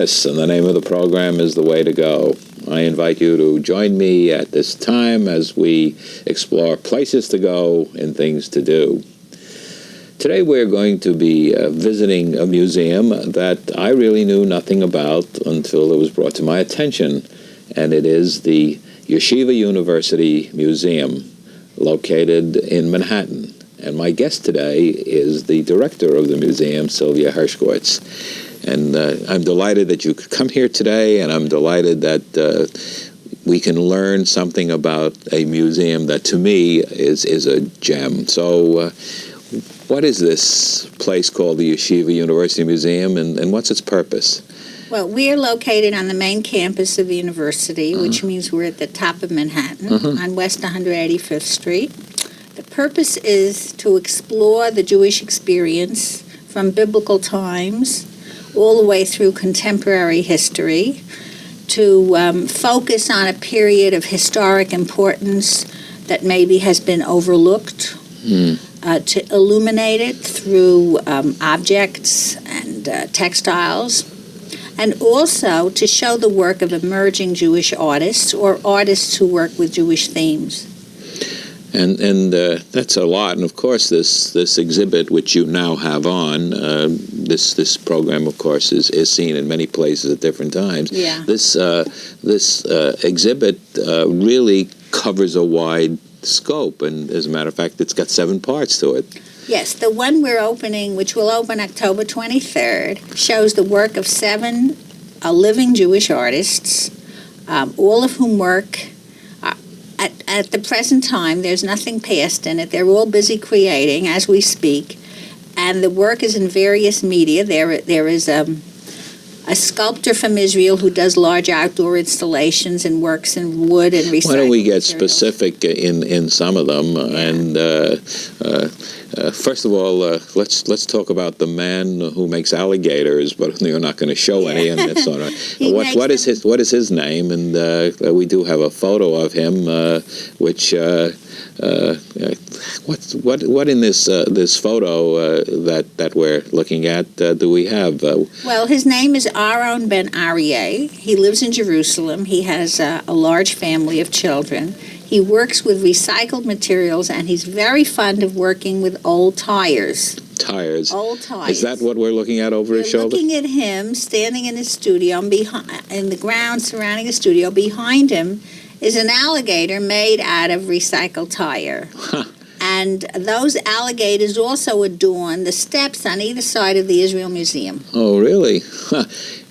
Liss, and the name of the program is The Way to Go. I invite you to join me at this time as we explore places to go and things to do. Today we're going to be visiting a museum that I really knew nothing about until it was brought to my attention, and it is the Yeshiva University Museum, located in Manhattan. And my guest today is the director of the museum, Sylvia Hershkowitz. And I'm delighted that you could come here today, and I'm delighted that we can learn something about a museum that, to me, is a gem. So what is this place called the Yeshiva University Museum, and what's its purpose? Well, we are located on the main campus of the university, which means we're at the top of Manhattan, on West 185th Street. The purpose is to explore the Jewish experience from biblical times all the way through contemporary history, to focus on a period of historic importance that maybe has been overlooked, to illuminate it through objects and textiles, and also to show the work of emerging Jewish artists or artists who work with Jewish themes. And that's a lot. And of course, this exhibit, which you now have on, this program, of course, is seen in many places at different times. Yeah. This exhibit really covers a wide scope, and as a matter of fact, it's got 7 parts to it. Yes, the one we're opening, which will open October 23rd, shows the work of 7 living Jewish artists, all of whom work. At the present time, there's nothing past in it. They're all busy creating as we speak, and the work is in various media. There is a sculptor from Israel who does large outdoor installations and works in wood and recycled Why don't we get materials. specific in some of them? And first of all, let's talk about the man who makes alligators, but you're not going to show any. And that's all right. What is his name? And we do have a photo of him, which. What in this photo that we're looking at do we have? Well, his name is Aaron Ben Aryeh. He lives in Jerusalem. He has a large family of children. He works with recycled materials, and he's very fond of working with old tires. Tires. Old tires. Is that what we're looking at over his shoulder? We're looking at him standing in his studio, in the ground surrounding the studio. Behind him is an alligator made out of recycled tire. And those alligators also adorn the steps on either side of the Israel Museum. Oh, really?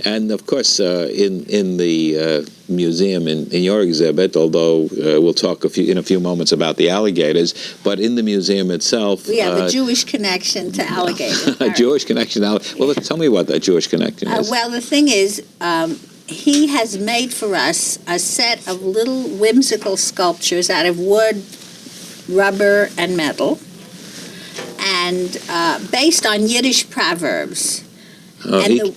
And of course, in the museum, in your exhibit, although we'll talk in a few moments about the alligators, but in the museum itself... We have a Jewish connection to alligators. A Jewish connection. Well, tell me what that Jewish connection is. Well, the thing is... he has made for us a set of little whimsical sculptures out of wood, rubber, and metal, and based on Yiddish proverbs.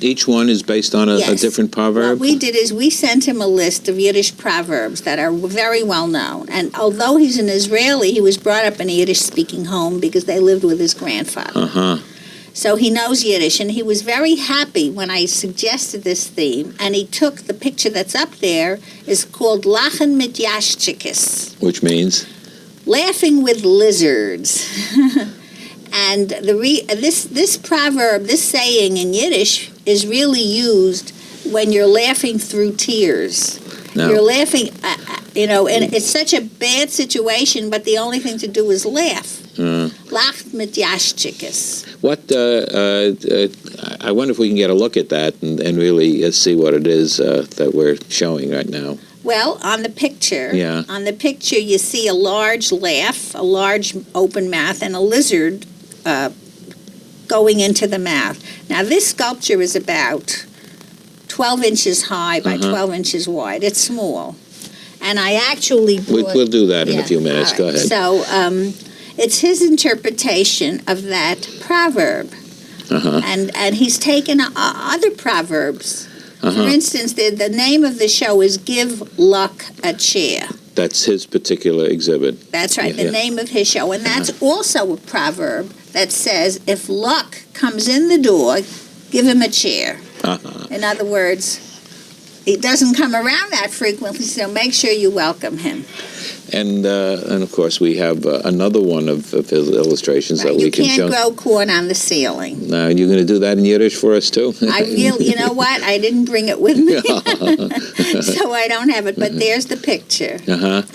Each one is based on a different proverb? What we did is we sent him a list of Yiddish proverbs that are very well known. And although he's an Israeli, he was brought up in a Yiddish-speaking home because they lived with his grandfather. So he knows Yiddish, and he was very happy when I suggested this theme, and he took the picture that's up there, is called Lachen mit Yashchikis. Which means? Laughing with lizards. And this proverb, this saying in Yiddish, is really used when you're laughing through tears. No. You're laughing, and it's such a bad situation, but the only thing to do is laugh. Lacht mit Yashchikis. I wonder if we can get a look at that and really see what it is that we're showing right now. Well, on the picture, you see a large laugh, a large open mouth, and a lizard going into the mouth. Now, this sculpture is about 12 inches high by 12 inches wide. It's small. And I actually We'll do that in a few minutes. Right. Go ahead. So it's his interpretation of that proverb. And he's taken other proverbs. For instance, the name of the show is Give Luck a Chair. That's his particular exhibit. That's right, the name of his show. And that's also a proverb that says, if luck comes in the door, give him a chair. In other words, he doesn't come around that frequently, so make sure you welcome him. And of course, we have another one of his illustrations that we can show. You can't grow corn on the ceiling. Now, you're going to do that in Yiddish for us, too? You know what? I didn't bring it with me, so I don't have it. But there's the picture.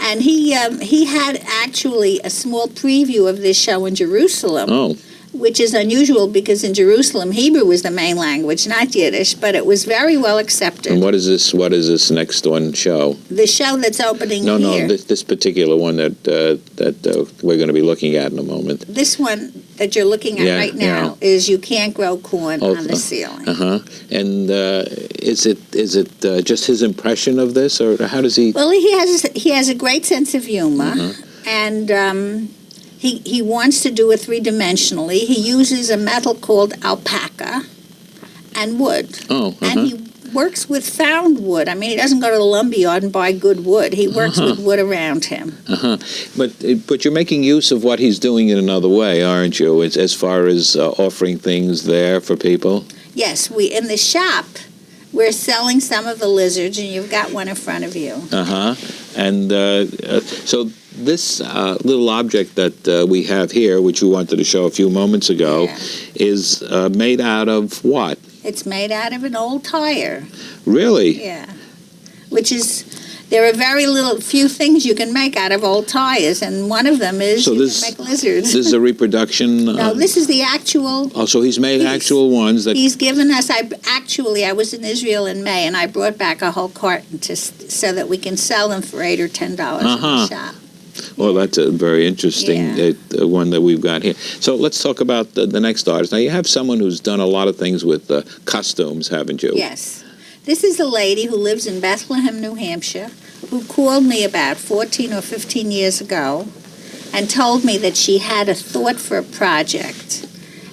And he had actually a small preview of this show in Jerusalem. Oh. Which is unusual because in Jerusalem, Hebrew was the main language, not Yiddish, but it was very well accepted. And what is this next one show? The show that's opening here. No, this particular one that we're going to be looking at in a moment. This one that you're looking at right now is You Can't Grow Corn on the Ceiling. And is it just his impression of this, or how does he? Well, he has a great sense of humor, and he wants to do it three-dimensionally. He uses a metal called alpaca and wood. And he works with found wood. I mean, he doesn't go to the lumberyard and buy good wood. He works with wood around him. But you're making use of what he's doing in another way, aren't you, as far as offering things there for people? Yes. In the shop, we're selling some of the lizards, and you've got one in front of you. And so this little object that we have here, which we wanted to show a few moments ago, is made out of what? It's made out of an old tire. Really? Yeah. There are few things you can make out of old tires, and one of them is you can make lizards. This is a reproduction? No, this is the actual. Oh, so he's made actual ones that. He's given us. I was in Israel in May, and I brought back a whole carton so that we can sell them for $8 or $10 in the shop. Well, that's a very interesting one that we've got here. So let's talk about the next artist. Now, you have someone who's done a lot of things with costumes, haven't you? Yes. This is a lady who lives in Bethlehem, New Hampshire, who called me about 14 or 15 years ago and told me that she had a thought for a project.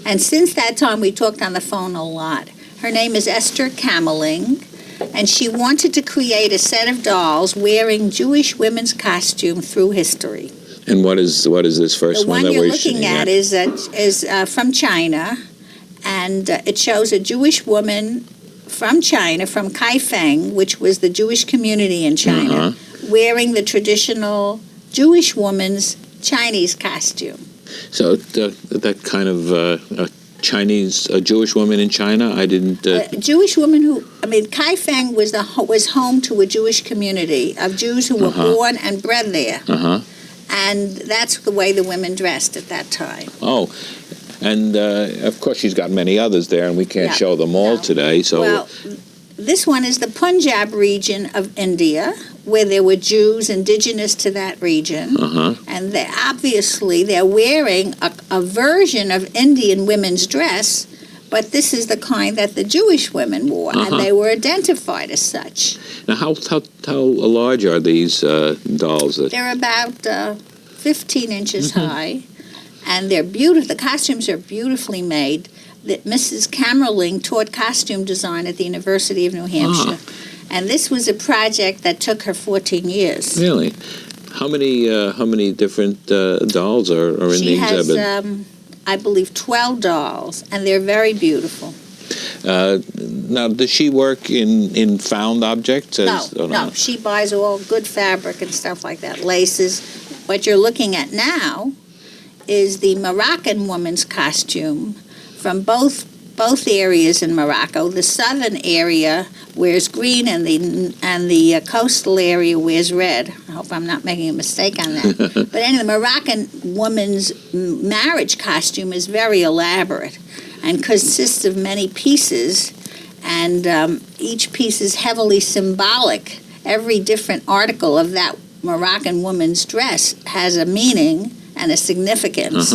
And since that time, we talked on the phone a lot. Her name is Esther Kameling, and she wanted to create a set of dolls wearing Jewish women's costume through history. And what is this first one that we're we're looking at? Is from China, and it shows a Jewish woman from China, from Kaifeng, which was the Jewish community in China, wearing the traditional Jewish woman's Chinese costume. So that kind of a Jewish woman in China? I didn't... A Jewish woman Kaifeng was home to a Jewish community of Jews who were born and bred there. And that's the way the women dressed at that time. Oh, and of course she's got many others there, and we can't show them all today. So, well, this one is the Punjab region of India, where there were Jews indigenous to that region. And they're wearing a version of Indian women's dress, but this is the kind that the Jewish women wore, and they were identified as such. Now, how large are these dolls? They're about 15 inches high, and they're beautiful. The costumes are beautifully made. That Mrs. Kamerling taught costume design at the University of New Hampshire. And this was a project that took her 14 years. Really? How many different dolls are in the exhibit? She has, I believe, 12 dolls, and they're very beautiful. Now, does she work in found objects? No, she buys all good fabric and stuff like that, laces. What you're looking at now is the Moroccan woman's costume from both areas in Morocco. The southern area wears green, and the coastal area wears red. I hope I'm not making a mistake on that. But anyway, the Moroccan woman's marriage costume is very elaborate and consists of many pieces, and each piece is heavily symbolic. Every different article of that Moroccan woman's dress has a meaning and a significance.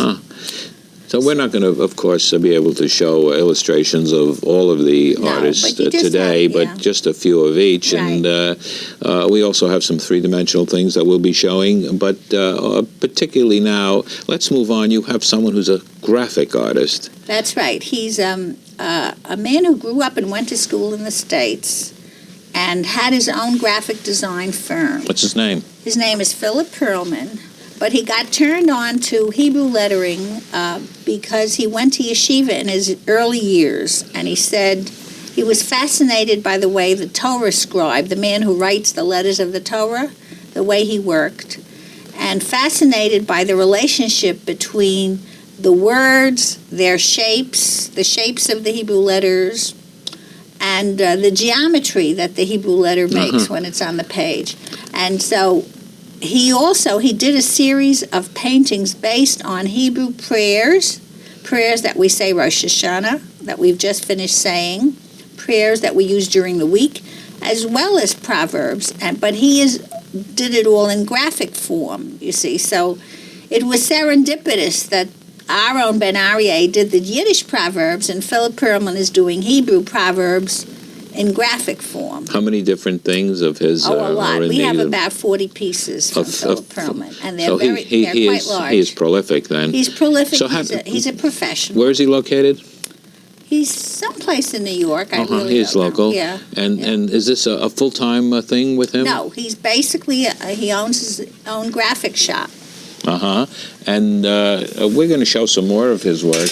So we're not going to, of course, be able to show illustrations of all of the artists today, but just a few of each. Right. And we also have some three-dimensional things that we'll be showing. But particularly now, let's move on. You have someone who's a graphic artist. That's right. He's a man who grew up and went to school in the States and had his own graphic design firm. What's his name? His name is Philip Perlman. But he got turned on to Hebrew lettering because he went to yeshiva in his early years, and he said He was fascinated by the way the Torah scribe, the man who writes the letters of the Torah, the way he worked, and fascinated by the relationship between the words, their shapes, the shapes of the Hebrew letters, and the geometry that the Hebrew letter makes when it's on the page. And so he did a series of paintings based on Hebrew prayers that we say Rosh Hashanah, that we've just finished saying, prayers that we use during the week, as well as Proverbs. But did it all in graphic form, you see. So it was serendipitous that Aaron Ben Aryeh did the Yiddish Proverbs, and Philip Perlman is doing Hebrew Proverbs in graphic form. How many different things of his a lot. are in We have these? about 40 pieces from Philip Perlman, and they're So they're quite large. He is prolific then. He's prolific. So he's a professional. Where is he located? He's someplace in New York. I really He's don't local. know. Yeah. And is this a full-time thing with him? No, he's basically, he owns his own graphic shop. And we're going to show some more of his work.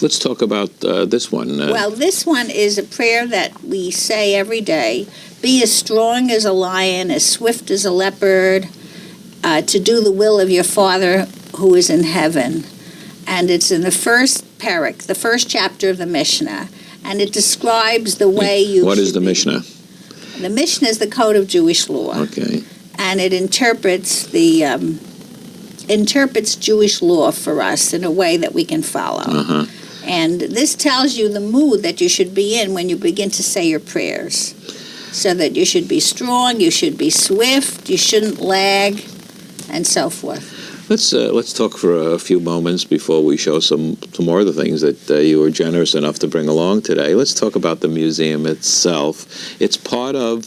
Let's talk about this one. Well, this one is a prayer that we say every day. Be as strong as a lion, as swift as a leopard, to do the will of your Father who is in heaven. And it's in the first parak, the first chapter of the Mishnah. And it describes the way you What is the be. Mishnah? The Mishnah is the code of Jewish law. Okay. And it interprets Jewish law for us in a way that we can follow. And this tells you the mood that you should be in when you begin to say your prayers. So that you should be strong, you should be swift, you shouldn't lag, and so forth. Let's talk for a few moments before we show some more of the things that you were generous enough to bring along today. Let's talk about the museum itself. It's part of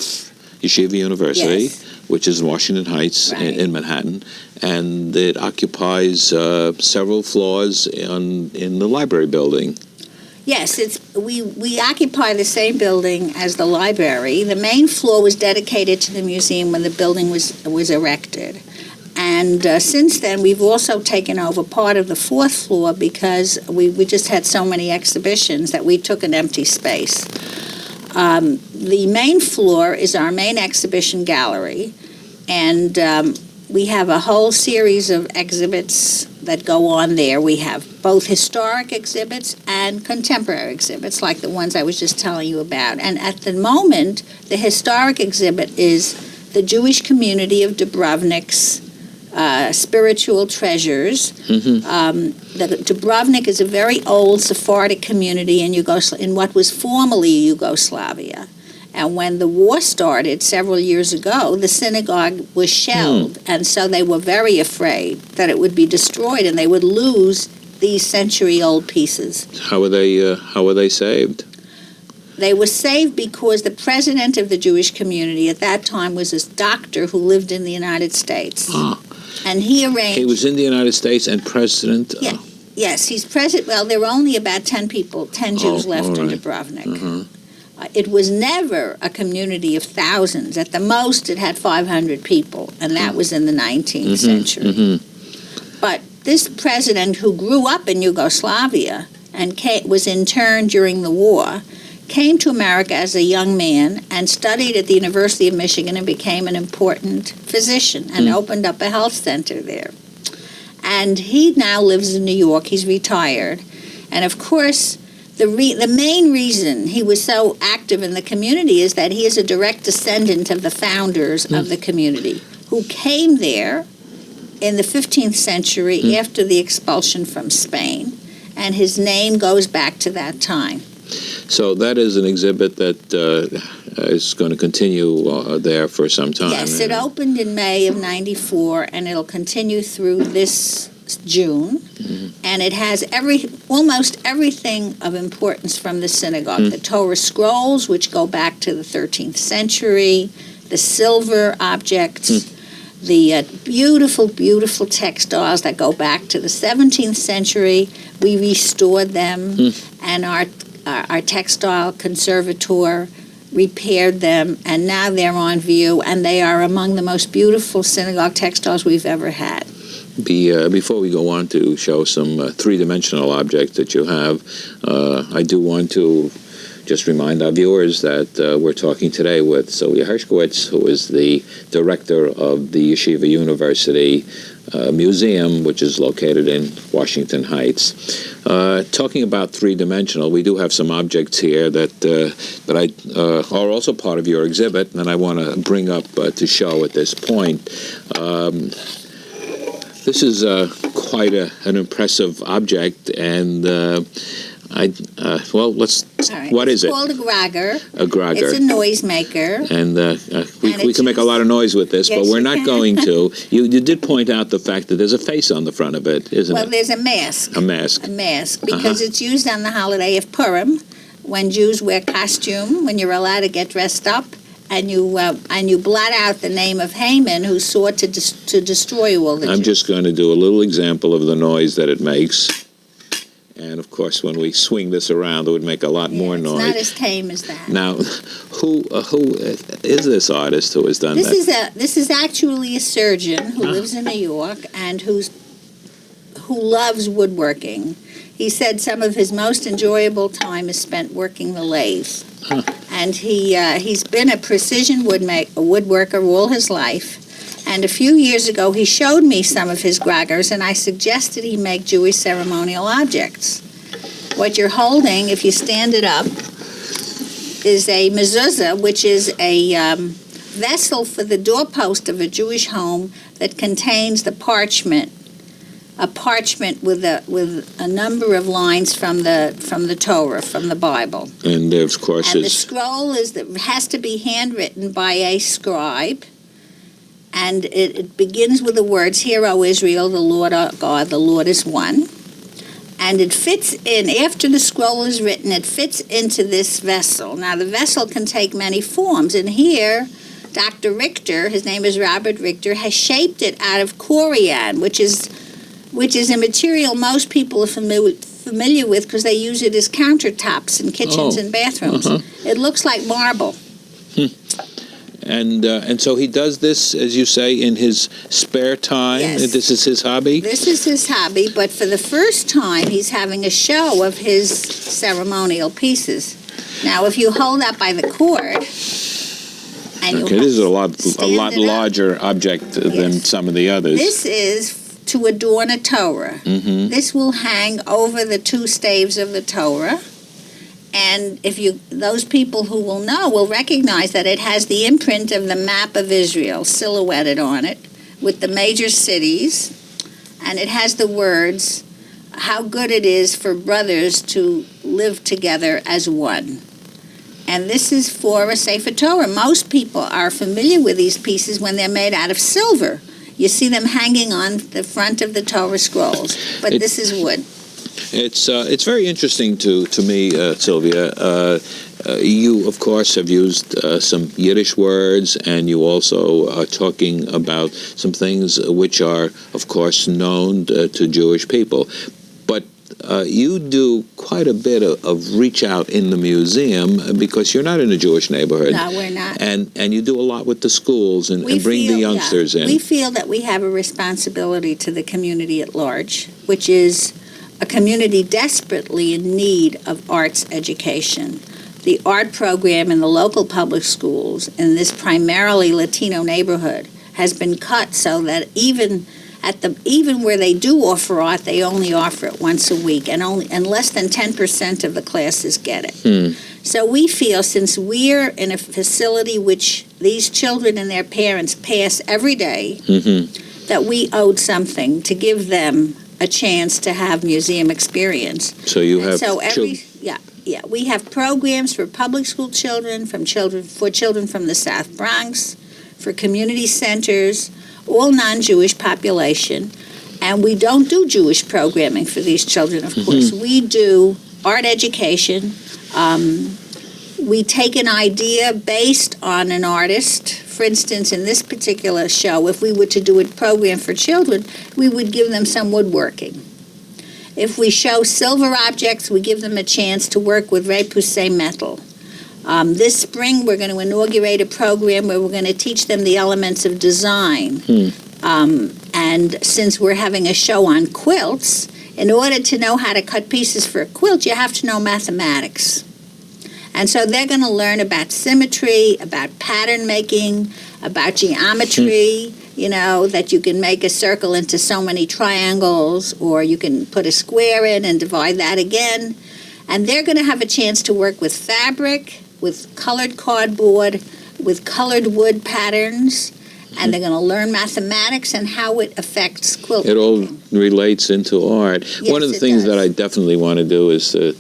Yeshiva University, Yes. which is in Washington Heights in Manhattan, and it occupies several floors in the library building. Yes, we occupy the same building as the library. The main floor was dedicated to the museum when the building was erected. And since then, we've also taken over part of the fourth floor because we just had so many exhibitions that we took an empty space. The main floor is our main exhibition gallery, and we have a whole series of exhibits that go on there. We have both historic exhibits and contemporary exhibits, like the ones I was just telling you about. And at the moment, the historic exhibit is the Jewish community of Dubrovnik's spiritual treasures. Dubrovnik is a very old Sephardic community in what was formerly Yugoslavia. And when the war started several years ago, the synagogue was shelled, and so they were very afraid that it would be destroyed and they would lose these century-old pieces. How were they saved? They were saved because the president of the Jewish community at that time was this doctor who lived in the United States. And he arranged... He was in the United States and president? Yeah. Yes, he's president. Well, there were only about 10 Jews left in right. Dubrovnik. It was never a community of thousands. At the most, it had 500 people, and that was in the 19th century. But this president, who grew up in Yugoslavia and was interned during the war, came to America as a young man and studied at the University of Michigan and became an important physician and opened up a health center there. And he now lives in New York. He's retired. And, of course, the main reason he was so active in the community is that he is a direct descendant of the founders of the community who came there in the 15th century after the expulsion from Spain. And his name goes back to that time. So that is an exhibit that is going to continue there for some time. Yes, it opened in May of '94, and it'll continue through this June. And it has almost everything of importance from the synagogue. The Torah scrolls, which go back to the 13th century, the silver objects, the beautiful, beautiful textiles that go back to the 17th century. We restored them, and our textile conservator repaired them, and now they're on view, and they are among the most beautiful synagogue textiles we've ever had. Before we go on to show some three-dimensional objects that you have, I do want to just remind our viewers that we're talking today with Sylvia Hershkowitz, who is the director of the Yeshiva University Museum, which is located in Washington Heights. Talking about three-dimensional, we do have some objects here that are also part of your exhibit, and I want to bring up to show at this point. This is quite an impressive object, and let's. Right. What is it? It's called a grogger. A grogger. It's a noisemaker. And we can make a lot of noise with this, yes, but we're not going to. You did point out the fact that there's a face on the front of it, isn't it? Well, there's a mask. A mask. A mask, because it's used on the holiday of Purim, when Jews wear costume, when you're allowed to get dressed up. And you blot out the name of Haman, who sought to destroy all the Jews. I'm just going to do a little example of the noise that it makes. And, of course, when we swing this around, it would make a lot more noise. It's not as tame as that. Now, who is this artist who has done that? This is actually a surgeon who lives in New York and who loves woodworking. He said some of his most enjoyable time is spent working the lathe. And he's been a precision woodworker all his life. And a few years ago, he showed me some of his groggers, and I suggested he make Jewish ceremonial objects. What you're holding, if you stand it up, is a mezuzah, which is a vessel for the doorpost of a Jewish home that contains the parchment. A parchment with a number of lines from the Torah, from the Bible. And of course, the scroll has to be handwritten by a scribe, and it begins with the words, "Hear, O Israel, the Lord our God, the Lord is one." And it fits in, after the scroll is written, it fits into this vessel. Now, the vessel can take many forms, and here, Dr. Richter, his name is Robert Richter, has shaped it out of corian, which is a material most people are familiar with because they use it as countertops in kitchens and bathrooms. It looks like marble. And so he does this, as you say, in his spare time? Yes. This is his hobby? This is his hobby, but for the first time he's having a show of his ceremonial pieces. Now, if you hold that by the cord... And this is a lot larger object than some of the others. This is to adorn a Torah. Mm-hmm. This will hang over the two staves of the Torah, and those people who will know will recognize that it has the imprint of the map of Israel silhouetted on it with the major cities, and it has the words, "How good it is for brothers to live together as one." And this is for a Sefer Torah. Most people are familiar with these pieces when they're made out of silver. You see them hanging on the front of the Torah scrolls, but this is wood. It's very interesting to me, Sylvia. You, of course, have used some Yiddish words, and you also are talking about some things which are, of course, known to Jewish people. But you do quite a bit of reach out in the museum because you're not in a Jewish neighborhood. No, we're not. And you do a lot with the schools and bring the youngsters in. We feel that we have a responsibility to the community at large, which is a community desperately in need of arts education. The art program in the local public schools in this primarily Latino neighborhood has been cut so that even where they do offer art, they only offer it once a week, and less than 10% of the classes get it. So we feel, since we're in a facility which these children and their parents pass every day, that we owed something to give them a chance to have museum experience. So you have we have programs for public school children, for children from the South Bronx, for community centers, all non-Jewish population, and we don't do Jewish programming for these children, of course. We do art education. We take an idea based on an artist. For instance, in this particular show, if we were to do a program for children, we would give them some woodworking. If we show silver objects, we give them a chance to work with repoussé metal. This spring, we're going to inaugurate a program where we're going to teach them the elements of design. And And since we're having a show on quilts, in order to know how to cut pieces for a quilt, you have to know mathematics. And so they're going to learn about symmetry, about pattern making, about geometry, that you can make a circle into so many triangles, or you can put a square in and divide that again. And they're going to have a chance to work with fabric, with colored cardboard, with colored wood patterns, and they're going to learn mathematics and how it affects quilting. It all relates into art. Yes, one of the it things does. that I definitely want to do is to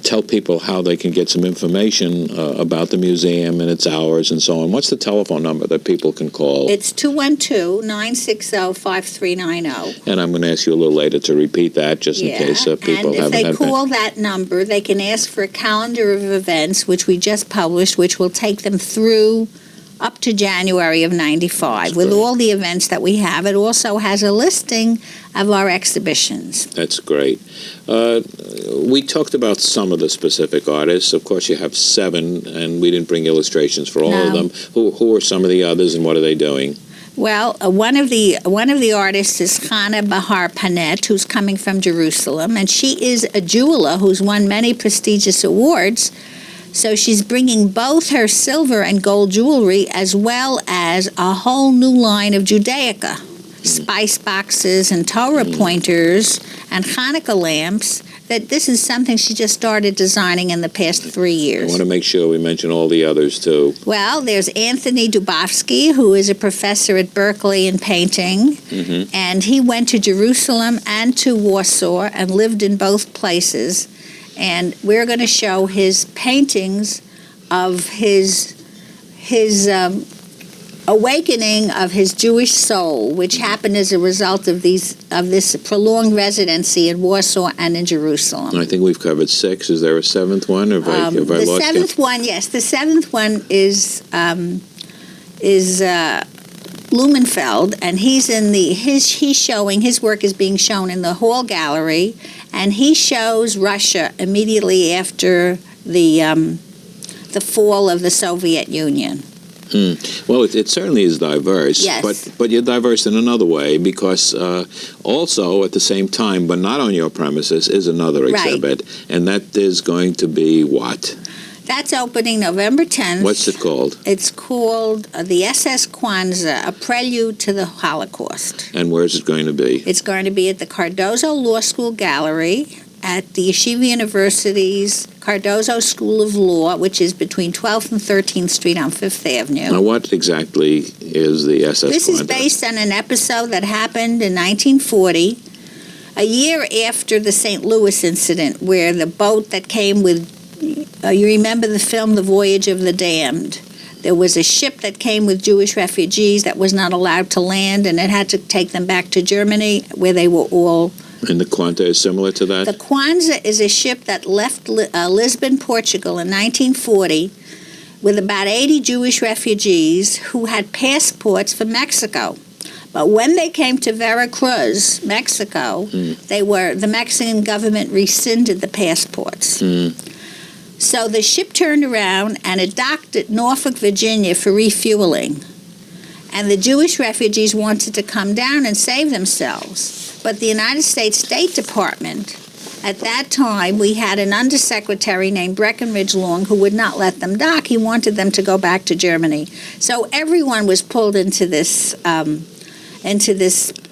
tell people how they can get some information about the museum and its hours and so on. What's the telephone number that people can call? It's 212-960-5390. And I'm going to ask you a little later to repeat that, just in case people and if haven't they had call that number, they can ask for a calendar of events, which we just published, which will take them through up to January of 95 with all the events that we have. It also has a listing of our exhibitions. That's great. We talked about some of the specific artists. Of course, you have 7, and we didn't bring illustrations for all of them. Who are some of the others, and what are they doing? Well, one of the artists is Chana Bahar Panet, who's coming from Jerusalem, and she is a jeweler who's won many prestigious awards. So she's bringing both her silver and gold jewelry as well as a whole new line of Judaica, spice boxes and Torah pointers and Hanukkah lamps. That this is something she just started designing in the past 3 years. I want to make sure we mention all the others, too. Well, there's Anthony Dubofsky, who is a professor at Berkeley in painting, and he went to Jerusalem and to Warsaw and lived in both places. And we're going to show his paintings of his awakening of his Jewish soul, which happened as a result of this prolonged residency in Warsaw and in Jerusalem. I think we've covered 6. Is there a 7th one? Have I The lost seventh one, yes. The 7th one is Blumenfeld, and he's showing his work is being shown in the Hall Gallery, and he shows Russia immediately after the fall of the Soviet Union. Well, it certainly is diverse, Yes. but you're diverse in another way, because also at the same time, but not on your premises, is another exhibit, and that is going to be what? That's opening November 10th. What's it called? It's called the SS Kwanzaa, a prelude to the Holocaust. And where is it going to be? It's going to be at the Cardozo Law School Gallery at the Yeshiva University's Cardozo School of Law, which is between 12th and 13th Street on 5th Avenue. Now, what exactly is the SS This is based on an episode that happened in 1940, a year after the St. Louis incident, where the boat that came with, you remember the film The Voyage of the Damned? There was a ship that came with Jewish refugees that was not allowed to land, and it had to take them back to Germany, where they were all... And the Quanta is similar to that? The Kwanzaa is a ship that left Lisbon, Portugal in 1940 with about 80 Jewish refugees who had passports for Mexico. But when they came to Veracruz, Mexico, the Mexican government rescinded the passports. So the ship turned around and it docked at Norfolk, Virginia for refueling. And the Jewish refugees wanted to come down and save themselves. But the United States State Department, at that time, we had an undersecretary named Breckinridge Long who would not let them dock. He wanted them to go back to Germany. So everyone was pulled into this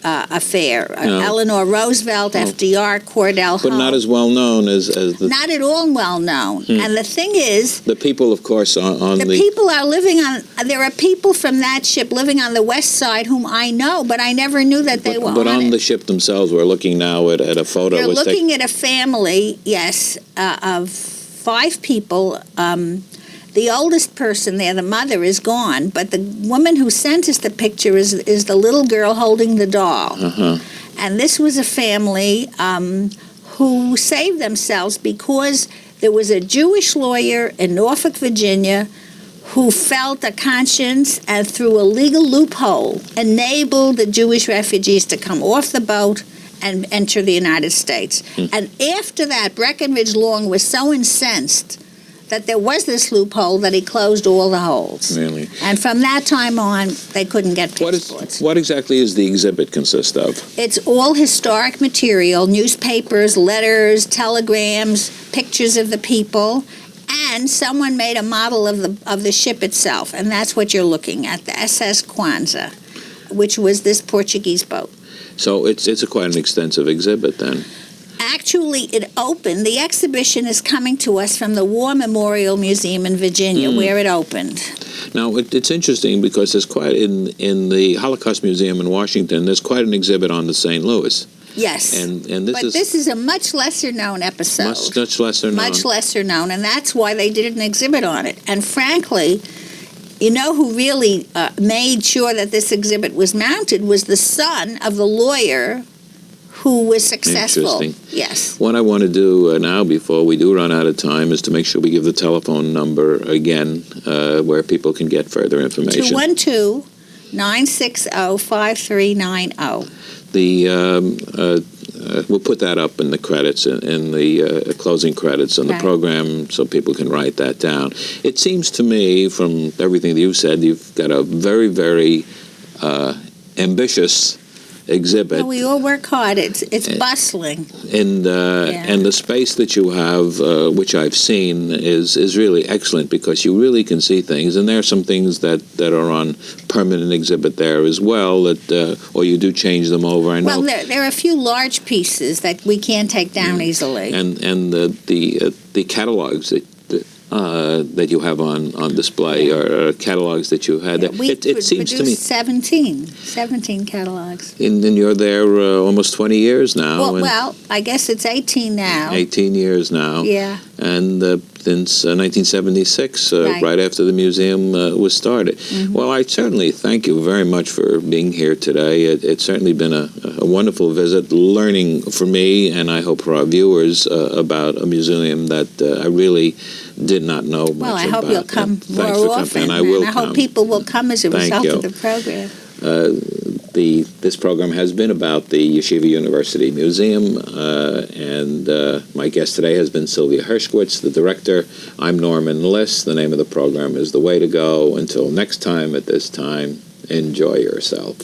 affair. Eleanor Roosevelt, FDR, Cordell Hull. But not as well known as the... Not at all well known. And the thing is... The people, of course, on the... people are living on... There are people from that ship living on the west side whom I know, but I never knew that they were on it. But on the ship themselves, we're looking now at a photo. They're looking at a family, yes, of 5 people. The oldest person there, the mother, is gone, but the woman who sent us the picture is the little girl holding the doll. And this was a family who saved themselves because there was a Jewish lawyer in Norfolk, Virginia, who felt a conscience and through a legal loophole enabled the Jewish refugees to come off the boat and enter the United States. And after that, Breckinridge Long was so incensed that there was this loophole that he closed all the holes. Really? And from that time on, they couldn't get passports. What exactly is the exhibit consist of? It's all historic material, newspapers, letters, telegrams, pictures of the people, and someone made a model of the ship itself, and that's what you're looking at, the SS Kwanzaa, which was this Portuguese boat. So it's quite an extensive exhibit then. Actually, it opened. The exhibition is coming to us from the War Memorial Museum in Virginia, where it opened. Now, it's interesting because there's quite, in the Holocaust Museum in Washington, there's quite an exhibit on the St. Louis. Yes. And this is a much lesser-known episode. Much lesser known. Much lesser known, and that's why they did an exhibit on it. And frankly, you know who really made sure that this exhibit was mounted was the son of the lawyer who was successful. Interesting. Yes. What I want to do now, before we do run out of time, is to make sure we give the telephone number again, where people can get further information. 212-960-5390. We'll put that up in the credits, in the closing credits on the program, so people can write that down. It seems to me, from everything that you've said, you've got a very, very ambitious exhibit. Well, we all work hard. It's bustling. And the space that you have, which I've seen, is really excellent because you really can see things. And there are some things that are on permanent exhibit there as well, or you do change them over. I know. Well, there are a few large pieces that we can't take down easily. And the catalogs that you have on display are catalogs that you had. We it seems to me 17 catalogs. And you're there almost 20 years now. Well, I guess it's 18 now. 18 years now. Yeah. And since 1976, right after the museum was started. Mm-hmm. Well, I certainly thank you very much for being here today. It's certainly been a wonderful visit, learning for me, and I hope for our viewers, about a museum that I really did not know much about. Well, I hope you'll come more often. And I will come. I hope people will come as a result of the program. This program has been about the Yeshiva University Museum, and my guest today has been Sylvia Hershkowitz, the director. I'm Norman Liss. The name of the program is The Way to Go. Until next time at this time, enjoy yourself.